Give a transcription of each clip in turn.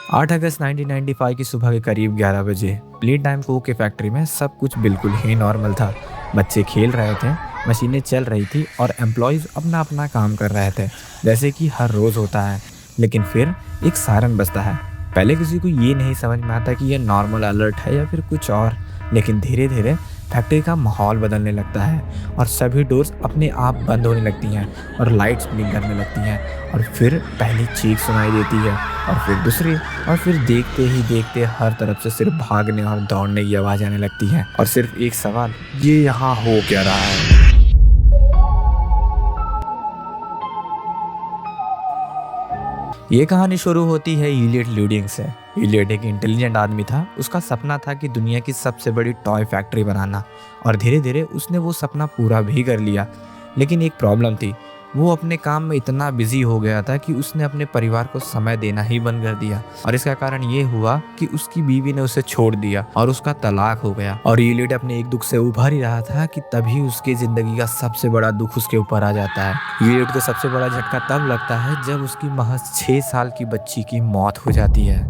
8 अगस्त 1995 की सुबह के करीब 11 बजे प्ले टाइम कोक के फैक्ट्री में सब कुछ बिल्कुल ही नॉर्मल था। बच्चे खेल रहे थे, मशीनें चल रही थी और एम्प्लॉयज़ अपना अपना काम कर रहे थे, जैसे कि हर रोज़ होता है। लेकिन फिर एक सायरन बजता है। पहले किसी को ये नहीं समझ में आता कि यह नॉर्मल अलर्ट है या फिर कुछ और, लेकिन धीरे धीरे फैक्ट्री का माहौल बदलने लगता है और सभी डोर्स अपने आप बंद होने लगती हैं और लाइट्स ब्लिंक करने लगती हैं। और फिर पहली चीख सुनाई देती है और फिर दूसरी, और फिर देखते ही देखते हर तरफ से सिर्फ भागने और दौड़ने की आवाज़ आने लगती है और सिर्फ एक सवाल, ये यहाँ हो क्या रहा है। ये कहानी शुरू होती है इलियट ल्यूडिंग से। इलियट एक इंटेलिजेंट आदमी था। उसका सपना था कि दुनिया की सबसे बड़ी टॉय फैक्ट्री बनाना, और धीरे धीरे उसने वो सपना पूरा भी कर लिया। लेकिन एक प्रॉब्लम थी, वो अपने काम में इतना बिजी हो गया था कि उसने अपने परिवार को समय देना ही बंद कर दिया। और इसका कारण ये हुआ कि उसकी बीवी ने उसे छोड़ दिया और उसका तलाक हो गया। और इलियट अपने एक दुख से उभर ही रहा था कि तभी उसकी जिंदगी का सबसे बड़ा दुख उसके ऊपर आ जाता है। इलियट को सबसे बड़ा झटका तब लगता है जब उसकी महज 6 साल की बच्ची की मौत हो जाती है।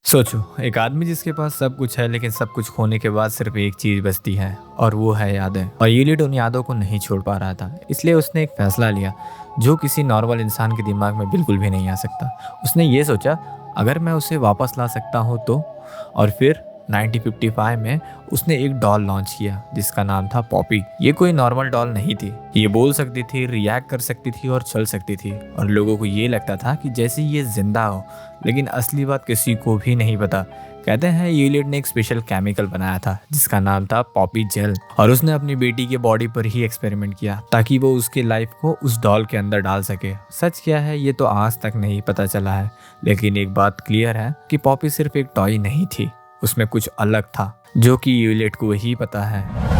सोचो, एक आदमी जिसके पास सब कुछ है, लेकिन सब कुछ खोने के बाद सिर्फ एक चीज बचती है और वो है यादें। और यूलिट उन यादों को नहीं छोड़ पा रहा था, इसलिए उसने एक फैसला लिया जो किसी नॉर्मल इंसान के दिमाग में बिल्कुल भी नहीं आ सकता। उसने ये सोचा, अगर मैं उसे वापस ला सकता हूँ तो। और फिर 1955 में उसने एक डॉल लॉन्च किया जिसका नाम था पॉपी। ये कोई नॉर्मल डॉल नहीं थी। ये बोल सकती थी, रिएक्ट कर सकती थी और चल सकती थी, और लोगों को ये लगता था कि जैसे ये जिंदा हो। लेकिन असली बात किसी को भी नहीं पता। कहते हैं यूलियट ने एक स्पेशल केमिकल बनाया था जिसका नाम था पॉपी जेल, और उसने अपनी बेटी के बॉडी पर ही एक्सपेरिमेंट किया ताकि वो उसके लाइफ को उस डॉल के अंदर डाल सके। सच क्या है ये तो आज तक नहीं पता चला है, लेकिन एक बात क्लियर है कि पॉपी सिर्फ एक टॉय नहीं थी, उसमें कुछ अलग था जो कि यूलियट को ही पता है।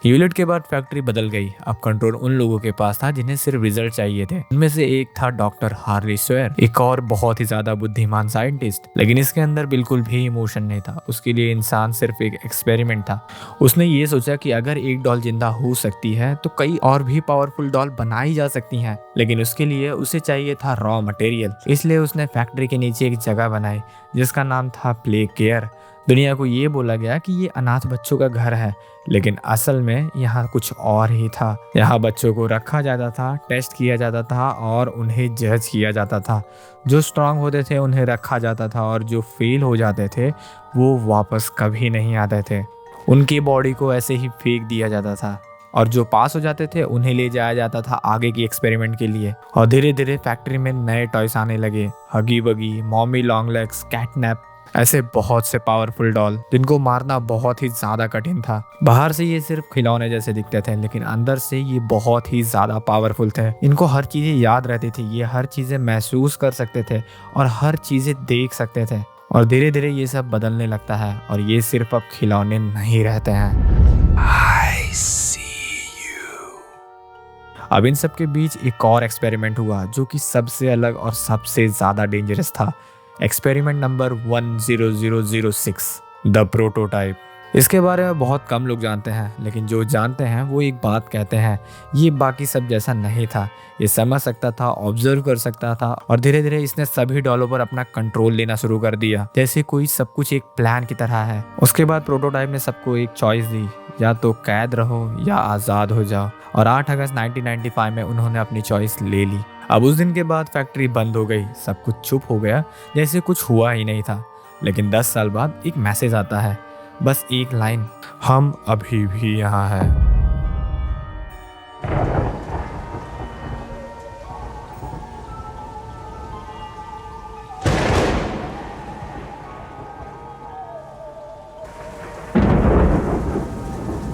यूलिट के बाद फैक्ट्री बदल गई। अब कंट्रोल उन लोगों के पास था जिन्हें सिर्फ रिजल्ट चाहिए थे। उनमें से एक था डॉक्टर हार्ली स्वेयर, एक और बहुत ही ज्यादा बुद्धिमान साइंटिस्ट, लेकिन इसके अंदर बिल्कुल भी इमोशन नहीं था। उसके लिए इंसान सिर्फ एक एक्सपेरिमेंट था। उसने ये सोचा कि अगर एक डॉल जिंदा हो सकती है तो कई और भी पावरफुल डॉल बनाई जा सकती हैं, लेकिन उसके लिए उसे चाहिए था रॉ मटेरियल। इसलिए उसने फैक्ट्री के नीचे एक जगह बनाई जिसका नाम था प्ले केयर। दुनिया को ये बोला गया कि ये अनाथ बच्चों का घर है, लेकिन असल में यहाँ कुछ और ही था। यहाँ बच्चों को रखा जाता था, टेस्ट किया जाता था और उन्हें जज किया जाता था। जो स्ट्रांग होते थे उन्हें रखा जाता था और जो फेल हो जाते थे वो वापस कभी नहीं आते थे। उनकी बॉडी को ऐसे ही फेंक दिया जाता था, और जो पास हो जाते थे उन्हें ले जाया जाता था आगे की एक्सपेरिमेंट के लिए। और धीरे धीरे फैक्ट्री में नए टॉयस आने लगे, हगी बगी, मॉमी लॉन्ग लेग्स, कैटनैप, ऐसे बहुत से पावरफुल डॉल जिनको मारना बहुत ही ज्यादा कठिन था। बाहर से ये सिर्फ खिलौने जैसे दिखते थे, लेकिन अंदर से ये बहुत ही ज्यादा पावरफुल थे। इनको हर चीजें याद रहती थी, ये हर चीजें महसूस कर सकते थे और हर चीजें देख सकते थे। और धीरे धीरे ये सब बदलने लगता है और ये सिर्फ अब खिलौने नहीं रहते हैं। I see you। अब इन सब के बीच एक और एक्सपेरिमेंट हुआ जो कि सबसे अलग और सबसे ज्यादा डेंजरस था। Experiment number 10006, the prototype. इसके बारे में बहुत कम लोग जानते हैं, लेकिन जो जानते हैं वो एक बात कहते हैं, ये बाकी सब जैसा नहीं था। ये समझ सकता था, ऑब्जर्व कर सकता था, और धीरे धीरे इसने सभी डॉलों पर अपना कंट्रोल लेना शुरू कर दिया, जैसे कोई सब कुछ एक प्लान की तरह है। उसके बाद प्रोटोटाइप ने सबको एक चॉइस दी, या तो कैद रहो या आज़ाद हो जाओ। और 8 अगस्त 1995 में उन्होंने अपनी चॉइस ले ली। अब उस दिन के बाद फैक्ट्री बंद हो गई, सब कुछ चुप हो गया, जैसे कुछ हुआ ही नहीं था। लेकिन 10 साल बाद एक मैसेज आता है, बस एक लाइन, हम अभी भी यहाँ हैं।